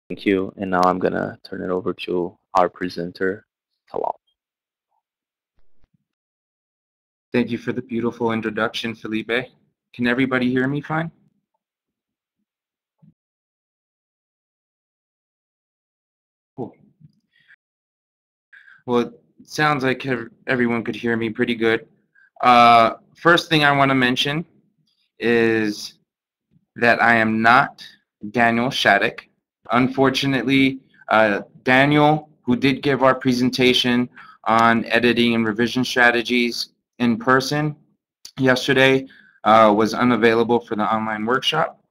Thank you. And now I'm gonna turn it over to our presenter, Talal. Thank you for the beautiful introduction, Felipe. Can everybody hear me fine? Cool. Well, it sounds like everyone could hear me pretty good. First thing I want to mention is that I am not Daniel Shattuck. Unfortunately, Daniel, who did give our presentation on editing and revision strategies in person yesterday, was unavailable for the online workshop.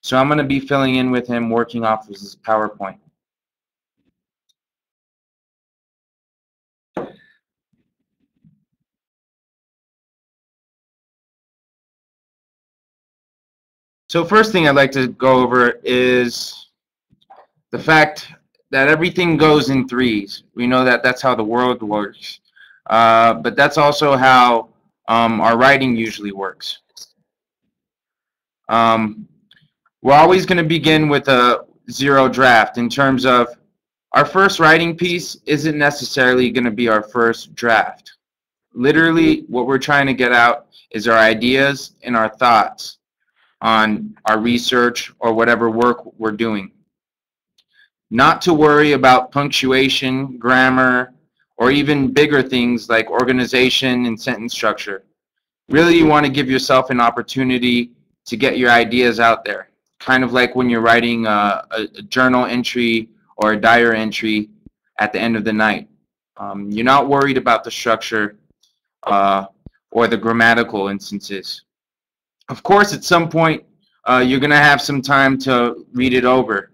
So I'm going to be filling in with him working off of his PowerPoint. So first thing I'd like to go over is the fact that everything goes in threes. We know that that's how the world works. But that's also how our writing usually works. We're always going to begin with a zero draft in terms of our first writing piece isn't necessarily going to be our first draft. Literally, what we're trying to get out is our ideas and our thoughts on our research or whatever work we're doing. Not to worry about punctuation, grammar, or even bigger things like organization and sentence structure. Really, you want to give yourself an opportunity to get your ideas out there. Kind of like when you're writing a journal entry or a diary entry at the end of the night. You're not worried about the structure or the grammatical instances. Of course, at some point, you're going to have some time to read it over.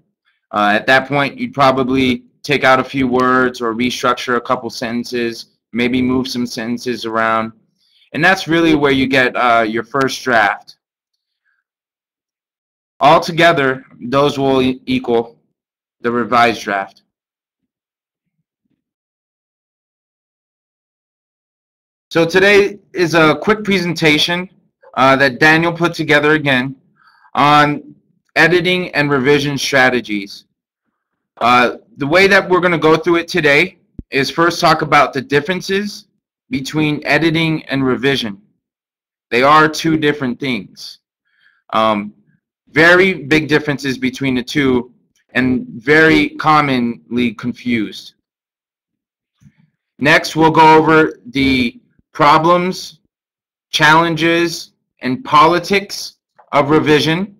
At that point, you'd probably take out a few words or restructure a couple sentences, maybe move some sentences around. And that's really where you get your first draft. Altogether, those will equal the revised draft. So today is a quick presentation that Daniel put together again on editing and revision strategies. The way that we're going to go through it today is first talk about the differences between editing and revision. They are two different things. Very big differences between the two and very commonly confused. Next, we'll go over the problems, challenges, and politics of revision.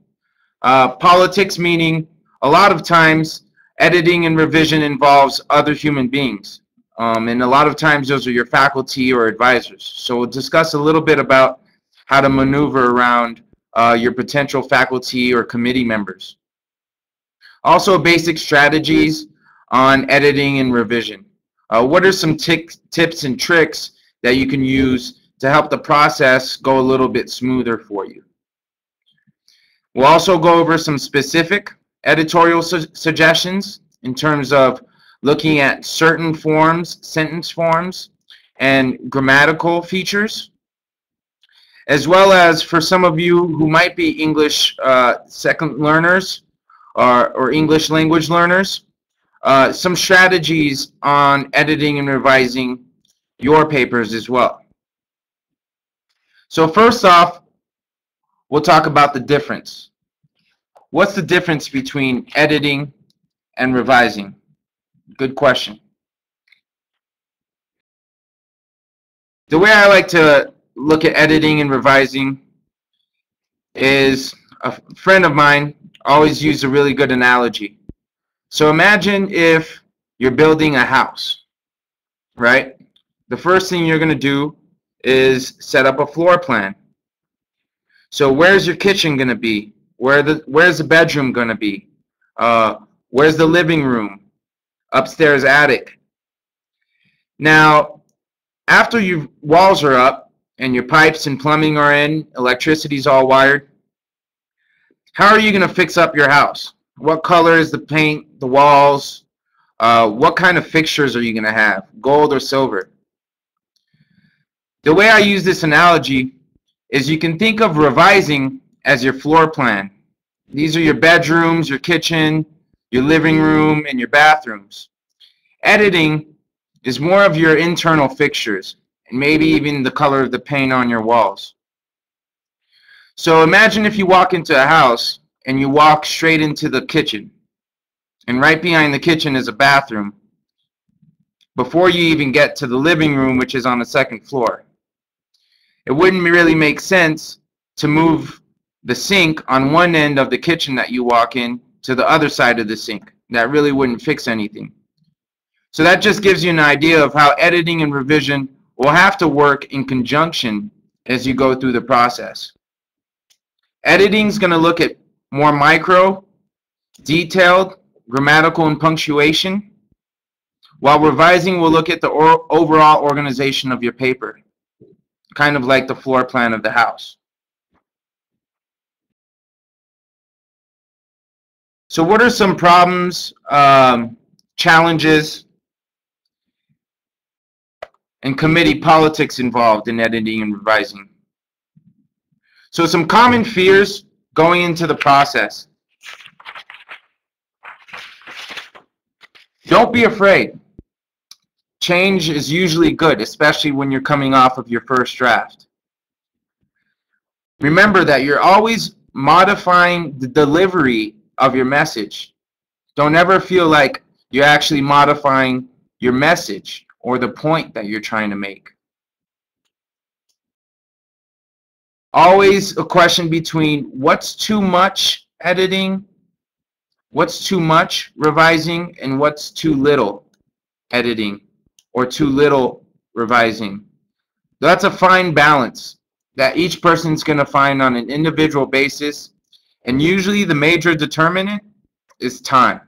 Politics meaning a lot of times editing and revision involves other human beings. And a lot of times those are your faculty or advisors. So we'll discuss a little bit about how to maneuver around your potential faculty or committee members. Also basic strategies on editing and revision. What are some tips and tricks that you can use to help the process go a little bit smoother for you? We'll also go over some specific editorial suggestions in terms of looking at certain forms, sentence forms, and grammatical features, as well as for some of you who might be English second learners or English language learners, some strategies on editing and revising your papers as well. So first off, we'll talk about the difference. What's the difference between editing and revising? Good question. The way I like to look at editing and revising is a friend of mine always used a really good analogy. So imagine if you're building a house, right? The first thing you're going to do is set up a floor plan. So where's your kitchen going to be? Where's the bedroom going to be? Where's the living room? Upstairs, attic. Now, after your walls are up and your pipes and plumbing are in, electricity's all wired, how are you going to fix up your house? What color is the paint, the walls? What kind of fixtures are you going to have, gold or silver? The way I use this analogy is you can think of revising as your floor plan. These are your bedrooms, your kitchen, your living room, and your bathrooms. Editing is more of your internal fixtures, and maybe even the color of the paint on your walls. So imagine if you walk into a house and you walk straight into the kitchen, and right behind the kitchen is a bathroom before you even get to the living room, which is on the second floor. It wouldn't really make sense to move the sink on one end of the kitchen that you walk in to the other side of the sink. That really wouldn't fix anything. So that just gives you an idea of how editing and revision will have to work in conjunction as you go through the process. Editing is going to look at more micro, detailed, grammatical, and punctuation, while revising will look at the overall organization of your paper, kind of like the floor plan of the house. So what are some problems, challenges, and committee politics involved in editing and revising? So some common fears going into the process. Don't be afraid. Change is usually good, especially when you're coming off of your first draft. Remember that you're always modifying the delivery of your message. Don't ever feel like you're actually modifying your message or the point that you're trying to make. Always a question between what's too much editing, what's too much revising, and what's too little editing or too little revising. That's a fine balance that each person's going to find on an individual basis, and usually the major determinant is time.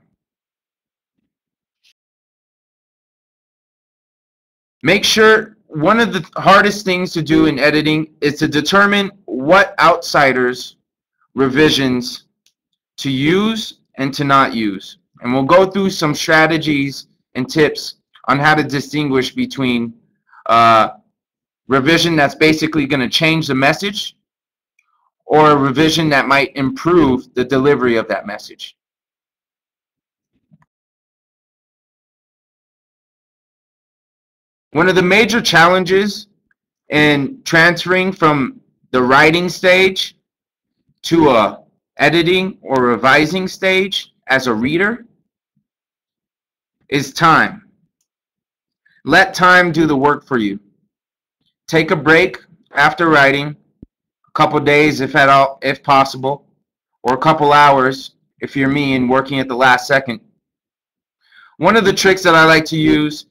Make sure one of the hardest things to do in editing is to determine what outsiders revisions to use and to not use. And we'll go through some strategies and tips on how to distinguish between revision that's basically going to change the message or a revision that might improve the delivery of that message. One of the major challenges in transferring from the writing stage to a editing or revising stage as a reader is time. Let time do the work for you. Take a break after writing, a couple days if at all, if possible, or a couple hours if you're me and working at the last second. One of the tricks that I like to use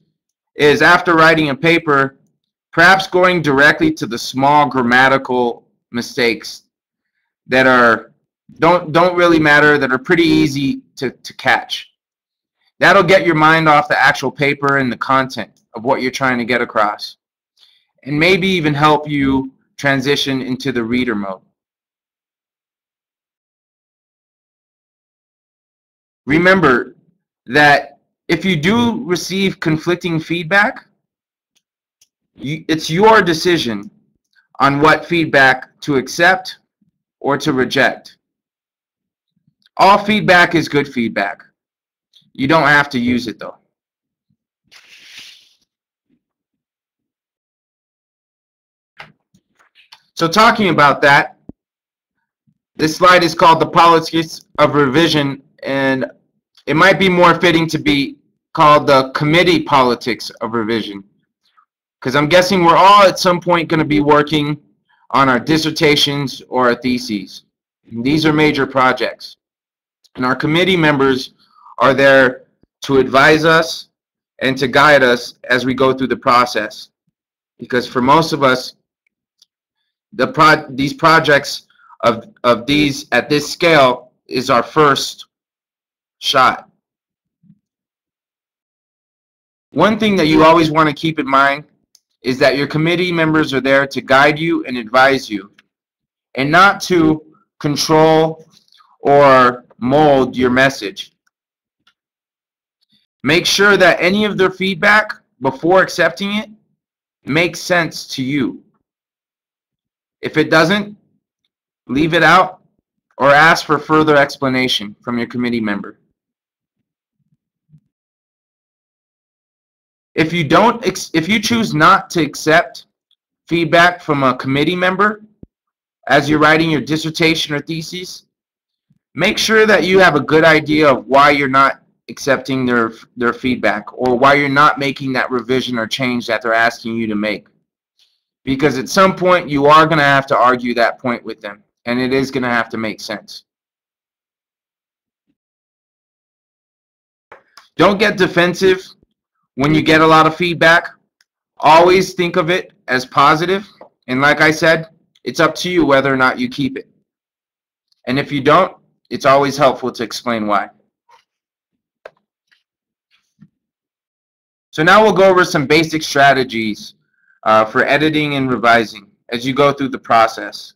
is after writing a paper, perhaps going directly to the small grammatical mistakes that don't really matter, that are pretty easy to catch. That'll get your mind off the actual paper and the content of what you're trying to get across, and maybe even help you transition into the reader mode. Remember that if you do receive conflicting feedback, it's your decision on what feedback to accept or to reject. All feedback is good feedback. You don't have to use it though. So talking about that, this slide is called The Politics of Revision, and it might be more fitting to be called the committee politics of revision, because I'm guessing we're all at some point going to be working on our dissertations or our theses. And these are major projects, and our committee members are there to advise us and to guide us as we go through the process, because for most of us, these projects of these at this scale is our first shot. One thing that you always want to keep in mind is that your committee members are there to guide you and advise you, and not to control or mold your message. Make sure that any of their feedback before accepting it makes sense to you. If it doesn't, leave it out or ask for further explanation from your committee member. If you choose not to accept feedback from a committee member as you're writing your dissertation or thesis, make sure that you have a good idea of why you're not accepting their feedback, or why you're not making that revision or change that they're asking you to make. Because at some point you are going to have to argue that point with them, and it is going to have to make sense. Don't get defensive when you get a lot of feedback. Always think of it as positive, and like I said, it's up to you whether or not you keep it. And if you don't, it's always helpful to explain why. So now we'll go over some basic strategies for editing and revising as you go through the process.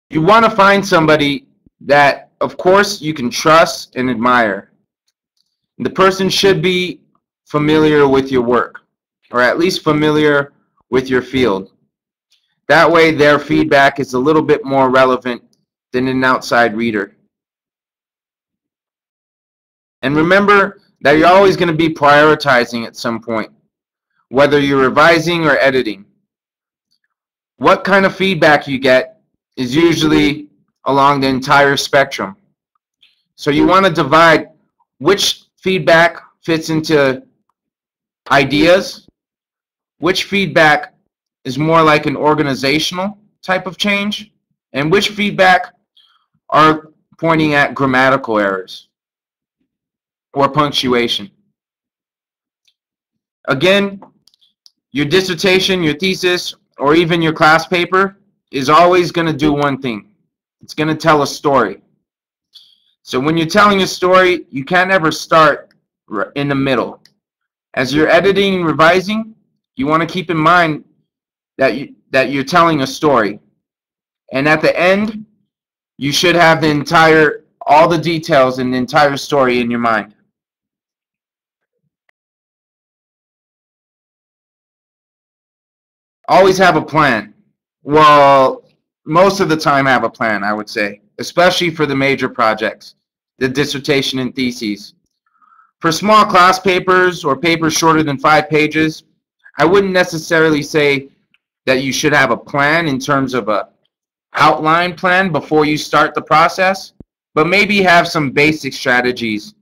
You want to find somebody that, of course, you can trust and admire. The person should be familiar with your work, or at least familiar with your field. That way their feedback is a little bit more relevant than an outside reader. And remember that you're always going to be prioritizing at some point, whether you're revising or editing. What kind of feedback you get is usually along the entire spectrum. So you want to divide which feedback fits into ideas, which feedback is more like an organizational type of change, and which feedback are pointing at grammatical errors or punctuation. Again, your dissertation, your thesis, or even your class paper is always going to do one thing. It's going to tell a story. So when you're telling a story, you can't ever start in the middle. As you're editing and revising, you want to keep in mind that you're telling a story. And at the end, you should have all the details and the entire story in your mind. Always have a plan. Well, most of the time have a plan, I would say, especially for the major projects, the dissertation and theses. For small class papers or papers shorter than 5 pages, I wouldn't necessarily say that you should have a plan in terms of a outline plan before you start the process, but maybe have some basic strategies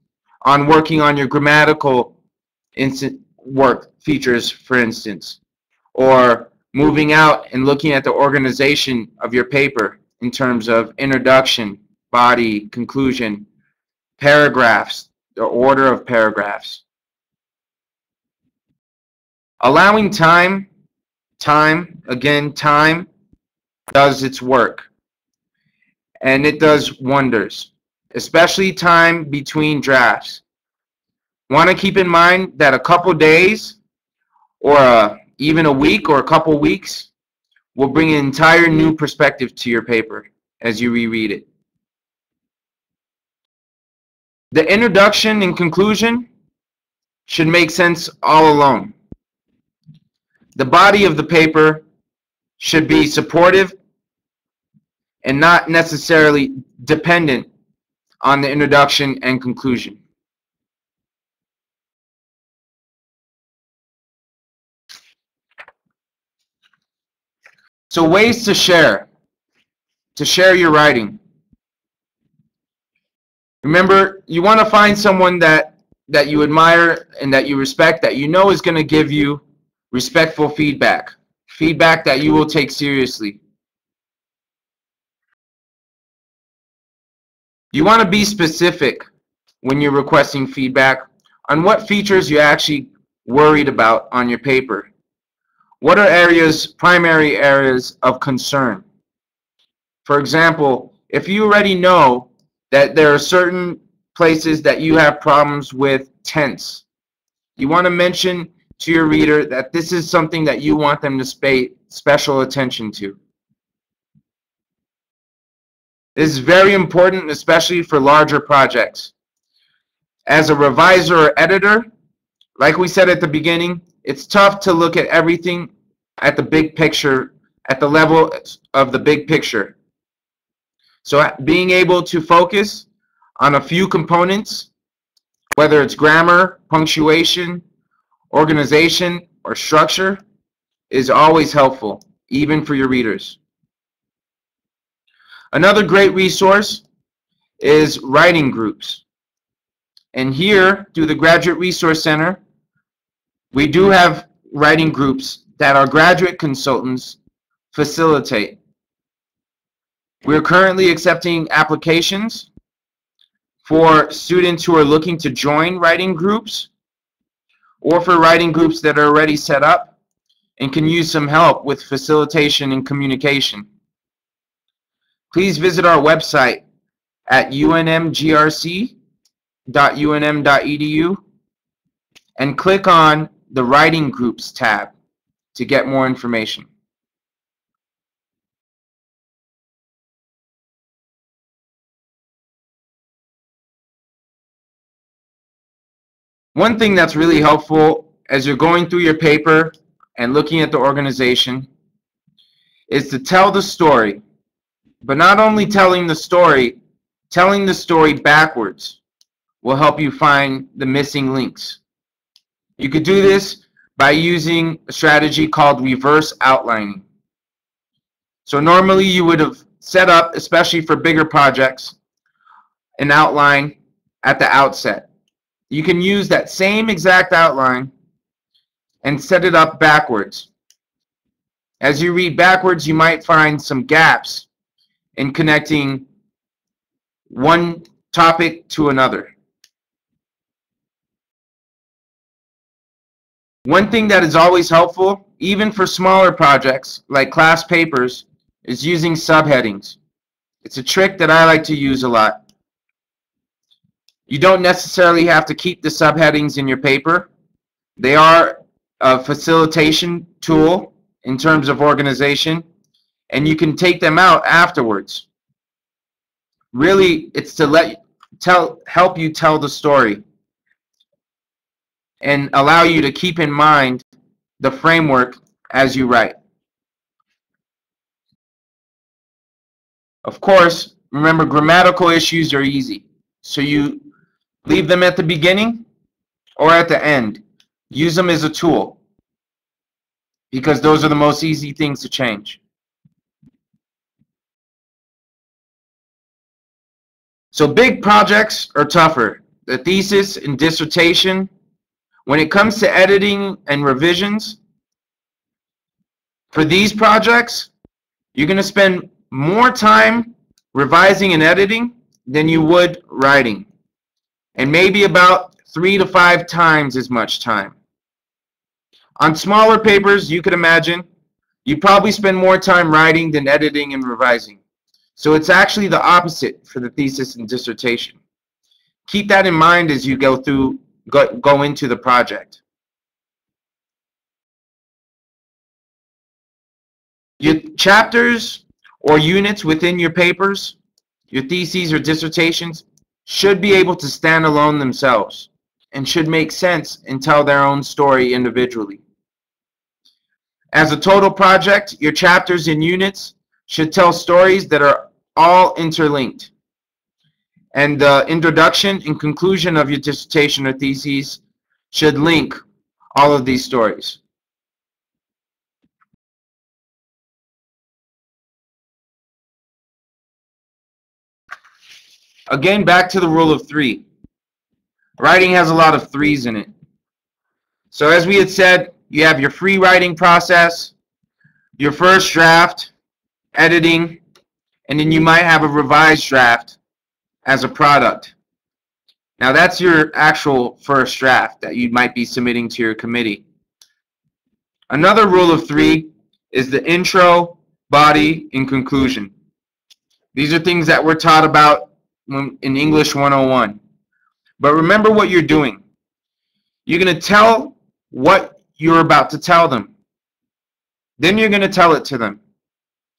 on working on your grammatical work features, for instance, or moving out and looking at the organization of your paper in terms of introduction, body, conclusion, paragraphs, the order of paragraphs. Allowing time does its work, and it does wonders, especially time between drafts. Want to keep in mind that a couple days or even a week or a couple weeks will bring an entire new perspective to your paper as you reread it. The introduction and conclusion should make sense all alone. The body of the paper should be supportive and not necessarily dependent on the introduction and conclusion. So ways to share your writing. Remember, you want to find someone that you admire and that you respect, that you know is going to give you respectful feedback that you will take seriously. You want to be specific when you're requesting feedback on what features you're actually worried about on your paper. What are primary areas of concern? For example, if you already know that there are certain places that you have problems with tense, you want to mention to your reader that this is something that you want them to pay special attention to. This is very important, especially for larger projects. As a reviser or editor, like we said at the beginning, it's tough to look at everything at the big picture at the level of the big picture. So being able to focus on a few components, whether it's grammar, punctuation, organization, or structure, is always helpful, even for your readers. Another great resource is writing groups. And here, through the Graduate Resource Center, we do have writing groups that our graduate consultants facilitate. We're currently accepting applications for students who are looking to join writing groups, or for writing groups that are already set up and can use some help with facilitation and communication. Please visit our website at unmgrc.unm.edu and click on the Writing Groups tab to get more information. One thing that's really helpful as you're going through your paper and looking at the organization is to tell the story. But not only telling the story backwards will help you find the missing links. You could do this by using a strategy called reverse outlining. So normally you would have set up, especially for bigger projects, an outline at the outset. You can use that same exact outline and set it up backwards. As you read backwards, you might find some gaps in connecting one topic to another. One thing that is always helpful, even for smaller projects like class papers, is using subheadings. It's a trick that I like to use a lot. You don't necessarily have to keep the subheadings in your paper. They are a facilitation tool in terms of organization, and you can take them out afterwards. Really, it's to help you tell the story and allow you to keep in mind the framework as you write. Of course, remember, grammatical issues are easy, so you leave them at the beginning or at the end. Use them as a tool because those are the most easy things to change. So big projects are tougher. The thesis and dissertation, when it comes to editing and revisions, for these projects, you're going to spend more time revising and editing than you would writing, and maybe about 3 to 5 times as much time. On smaller papers, you could imagine, you probably spend more time writing than editing and revising. So it's actually the opposite for the thesis and dissertation. Keep that in mind as you go into the project. Your chapters or units within your papers, your theses or dissertations, should be able to stand alone themselves and should make sense and tell their own story individually. As a total project, your chapters and units should tell stories that are all interlinked. And the introduction and conclusion of your dissertation or theses should link all of these stories. Again, back to the rule of 3. Writing has a lot of 3s in it. So as we had said, you have your free writing process, your first draft, editing, and then you might have a revised draft as a product. Now that's your actual first draft that you might be submitting to your committee. Another rule of 3 is the intro, body, and conclusion. These are things that we're taught about in English 101. But remember what you're doing. You're going to tell what you're about to tell them. Then you're going to tell it to them.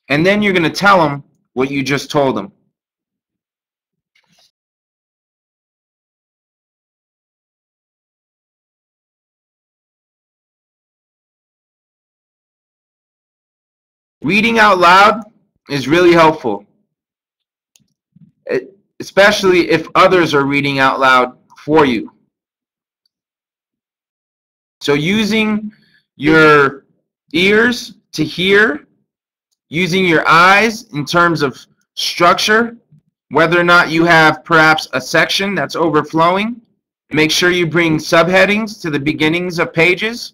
And then you're going to tell them what you just told them. Reading out loud is really helpful, especially if others are reading out loud for you. So using your ears to hear, using your eyes in terms of structure, whether or not you have perhaps a section that's overflowing, make sure you bring subheadings to the beginnings of pages.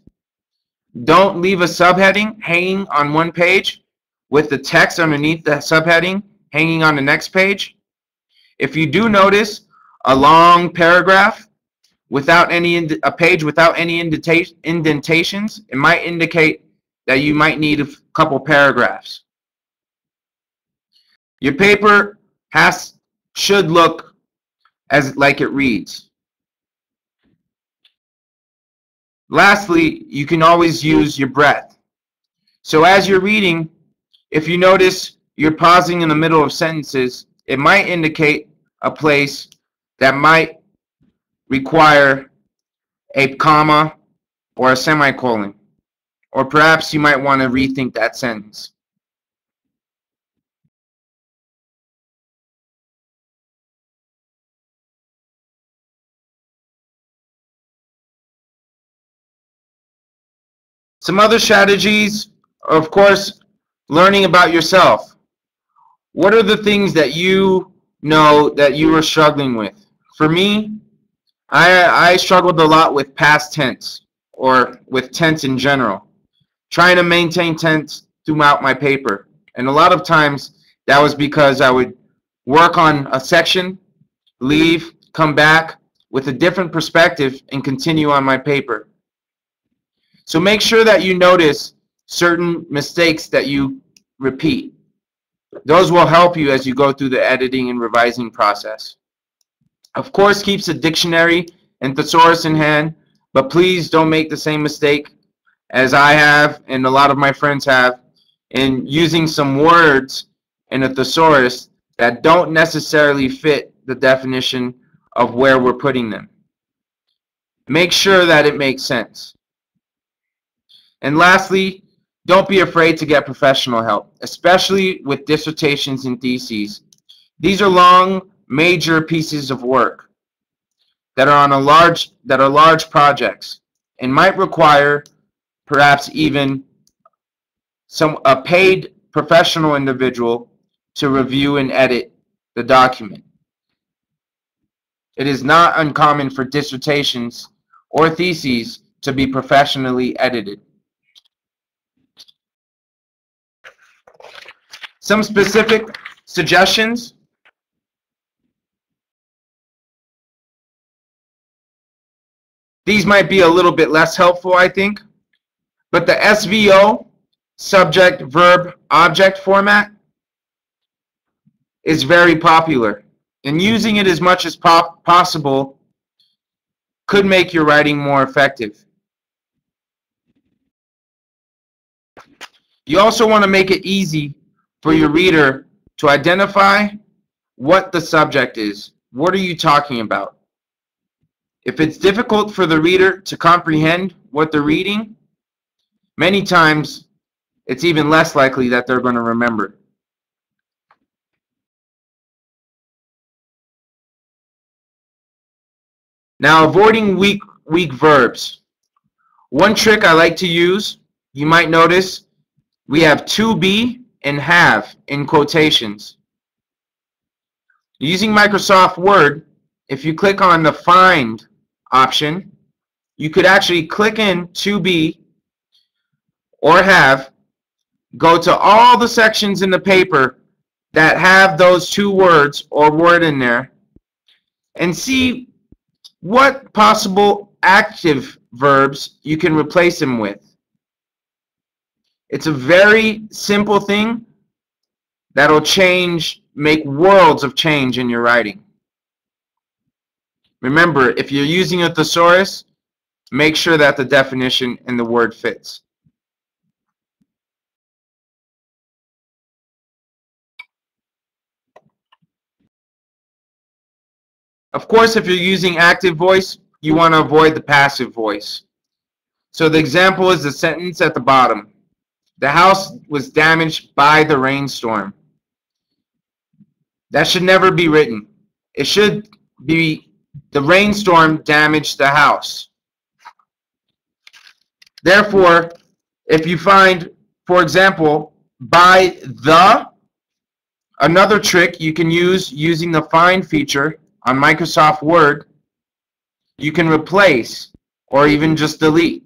Don't leave a subheading hanging on one page with the text underneath the subheading hanging on the next page. If you do notice a long paragraph without a page without any indentations, it might indicate that you might need a couple paragraphs. Your paper should look like it reads. Lastly, you can always use your breath. So as you're reading, if you notice you're pausing in the middle of sentences, it might indicate a place that might require a comma or a semicolon, or perhaps you might want to rethink that sentence. Some other strategies are, of course, learning about yourself. What are the things that you know that you are struggling with? For me, I struggled a lot with past tense, or with tense in general, trying to maintain tense throughout my paper. And a lot of times that was because I would work on a section, leave, come back with a different perspective, and continue on my paper. So make sure that you notice certain mistakes that you repeat. Those will help you as you go through the editing and revising process. Of course, keep a dictionary and thesaurus in hand, but please don't make the same mistake as I have and a lot of my friends have in using some words in a thesaurus that don't necessarily fit the definition of where we're putting them. Make sure that it makes sense. And lastly, don't be afraid to get professional help, especially with dissertations and theses. These are long, major pieces of work that are large projects and might require perhaps even a paid professional individual to review and edit the document. It is not uncommon for dissertations or theses to be professionally edited. Some specific suggestions. These might be a little bit less helpful, I think, but the SVO, subject, verb, object format is very popular, and using it as much as possible could make your writing more effective. You also want to make it easy for your reader to identify what the subject is. What are you talking about? If it's difficult for the reader to comprehend what they're reading, many times it's even less likely that they're going to remember. Now, avoiding weak verbs. One trick I like to use, you might notice, we have to be and have in quotations. Using Microsoft Word, if you click on the Find option, you could actually click in to be or have, go to all the sections in the paper that have those two words or word in there, and see what possible active verbs you can replace them with. It's a very simple thing that'll make worlds of change in your writing. Remember, if you're using a thesaurus, make sure that the definition and the word fits. Of course, if you're using active voice, you want to avoid the passive voice. So the example is the sentence at the bottom. The house was damaged by the rainstorm. That should never be written. It should be the rainstorm damaged the house. Therefore, if you find, for example, by the, another trick you can use using the find feature on Microsoft Word, you can replace or even just delete.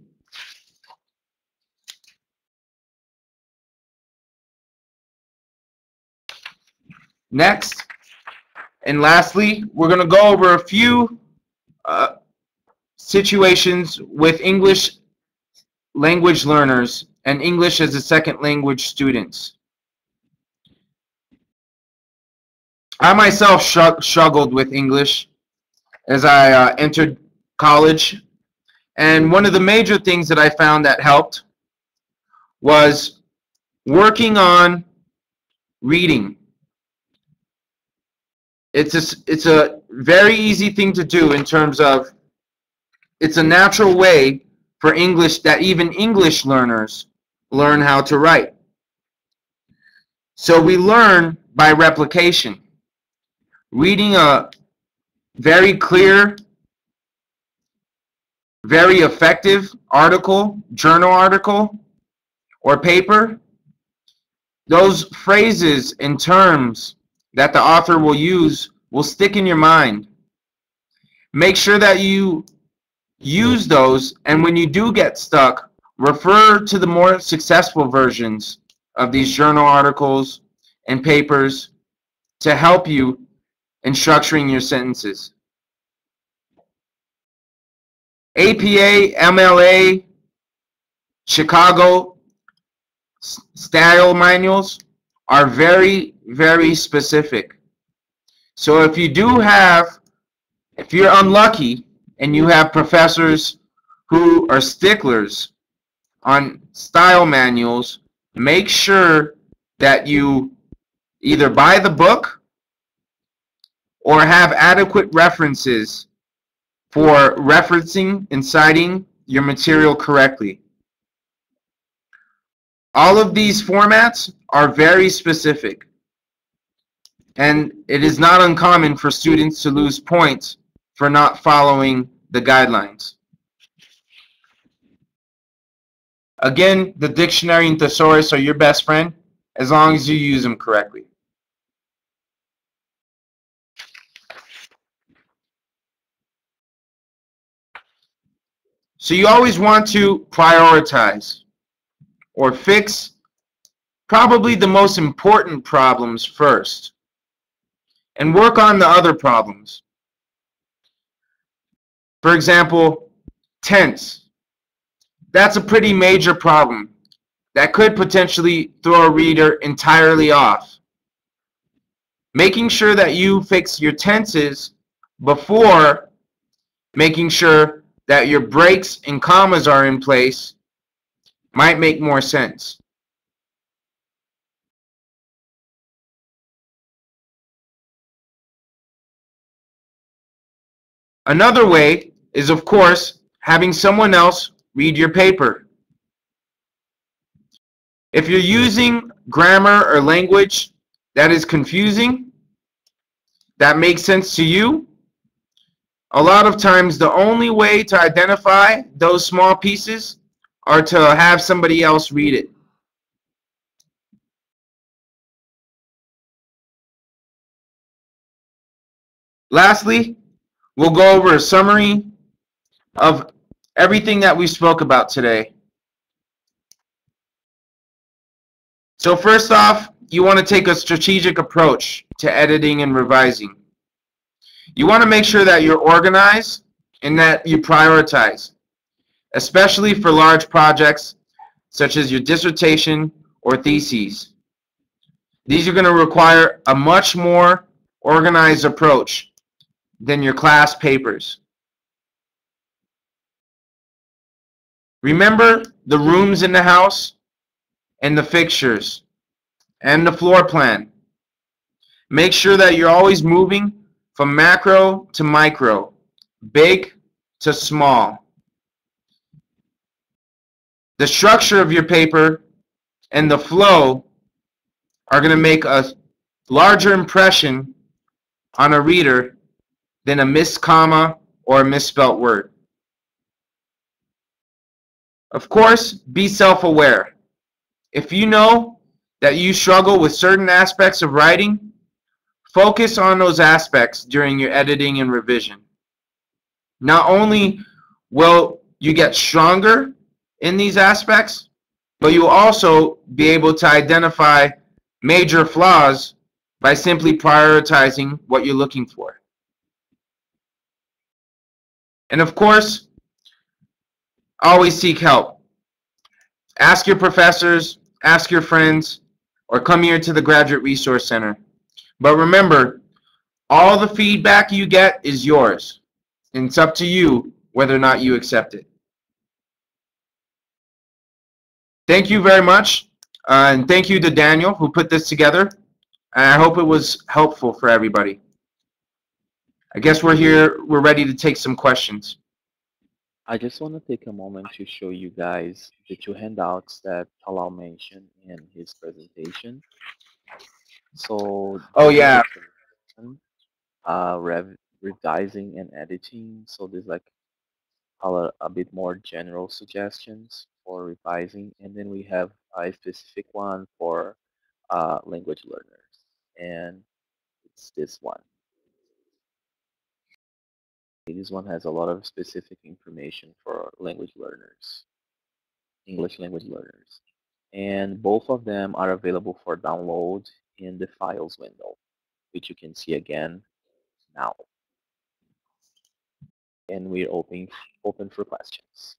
Next, and lastly, we're going to go over a few situations with English language learners and English as a second language students. I myself struggled with English as I entered college, and one of the major things that I found that helped was working on reading. It's a very easy thing to do in terms of it's a natural way for English that even English learners learn how to write. So we learn by replication. Reading a very clear, very effective article, journal article, or paper, those phrases and terms that the author will use will stick in your mind. Make sure that you use those, and when you do get stuck, refer to the more successful versions of these journal articles and papers to help you in structuring your sentences. APA, MLA, Chicago style manuals are very, very specific. So if you do have, if you're unlucky and you have professors who are sticklers on style manuals, make sure that you either buy the book or have adequate references for referencing and citing your material correctly. All of these formats are very specific, and it is not uncommon for students to lose points for not following the guidelines. Again, the dictionary and thesaurus are your best friend as long as you use them correctly. So you always want to prioritize or fix probably the most important problems first and work on the other problems. For example, tense. That's a pretty major problem that could potentially throw a reader entirely off. Making sure that you fix your tenses before making sure that your breaks and commas are in place might make more sense. Another way is, of course, having someone else read your paper. If you're using grammar or language that is confusing, that makes sense to you, a lot of times the only way to identify those small pieces are to have somebody else read it. Lastly, we'll go over a summary of everything that we spoke about today. So first off, you want to take a strategic approach to editing and revising. You want to make sure that you're organized and that you prioritize, especially for large projects such as your dissertation or theses. These are going to require a much more organized approach than your class papers. Remember the rooms in the house and the fixtures and the floor plan. Make sure that you're always moving from macro to micro, big to small. The structure of your paper and the flow are going to make a larger impression on a reader than a missed comma or a misspelt word. Of course, be self-aware. If you know that you struggle with certain aspects of writing, focus on those aspects during your editing and revision. Not only will you get stronger in these aspects, but you'll also be able to identify major flaws by simply prioritizing what you're looking for. And of course, always seek help. Ask your professors, ask your friends, or come here to the Graduate Resource Center. But remember, all the feedback you get is yours, and it's up to you whether or not you accept it. Thank you very much, and thank you to Daniel who put this together, and I hope it was helpful for everybody. I guess we're ready to take some questions. I just want to take a moment to show you guys the two handouts that Talal mentioned in his presentation. So, Oh yeah, revising and editing. So there's like a bit more general suggestions for revising, and then we have a specific one for language learners, and it's this one. This one has a lot of specific information for language learners, English language learners. And both of them are available for download in the files window, which you can see again now. And we're open for questions.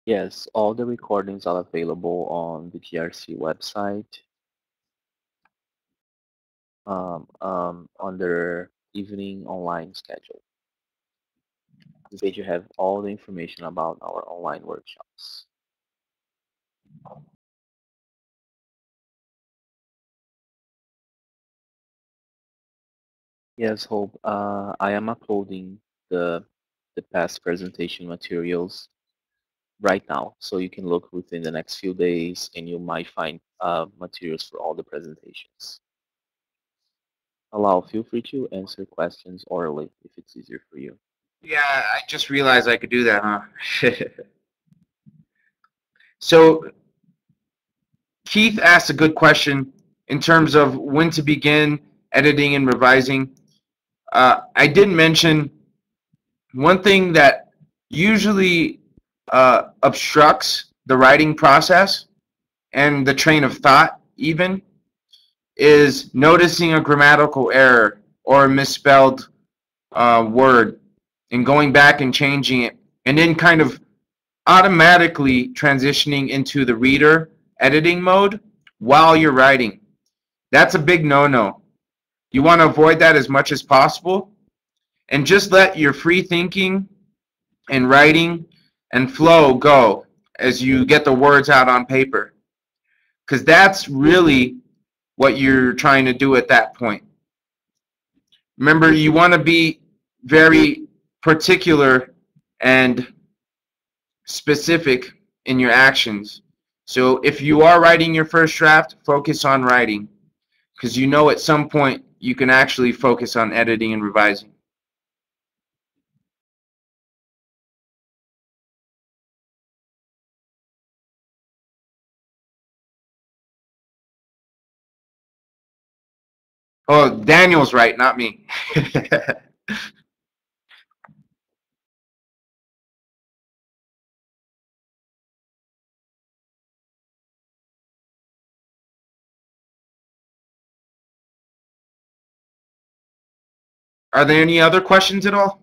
Yes, all the recordings are available on the GRC website under evening online schedule. This page you have all the information about our online workshops. Yes, Hope. I am uploading the past presentation materials right now, so you can look within the next few days, and you might find materials for all the presentations. Feel free to answer questions orally if it's easier for you. Yeah, I just realized I could do that, huh? So Keith asked a good question in terms of when to begin editing and revising. I did mention one thing that usually obstructs the writing process and the train of thought even is noticing a grammatical error or a misspelled word and going back and changing it and then kind of automatically transitioning into the reader editing mode while you're writing. That's a big no-no. You want to avoid that as much as possible and just let your free thinking and writing and flow go as you get the words out on paper. Because that's really what you're trying to do at that point. Remember, you want to be very particular and specific in your actions. So if you are writing your first draft, focus on writing because you know at some point you can actually focus on editing and revising. Oh, Daniel's right, not me. Are there any other questions at all?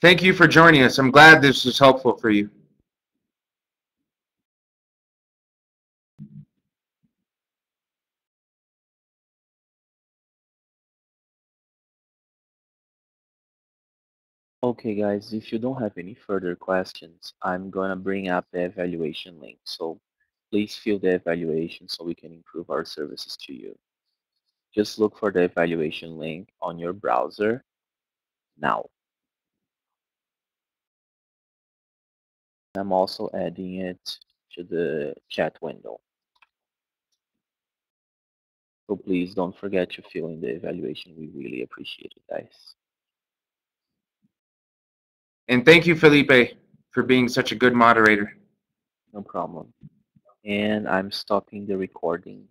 Thank you for joining us. I'm glad this was helpful for you. Okay, guys, if you don't have any further questions, I'm gonna bring up the evaluation link. So please fill the evaluation so we can improve our services to you. Just look for the evaluation link on your browser now. I'm also adding it to the chat window. So please don't forget to fill in the evaluation. We really appreciate it, guys. And thank you, Felipe, for being such a good moderator. No problem. And I'm stopping the recording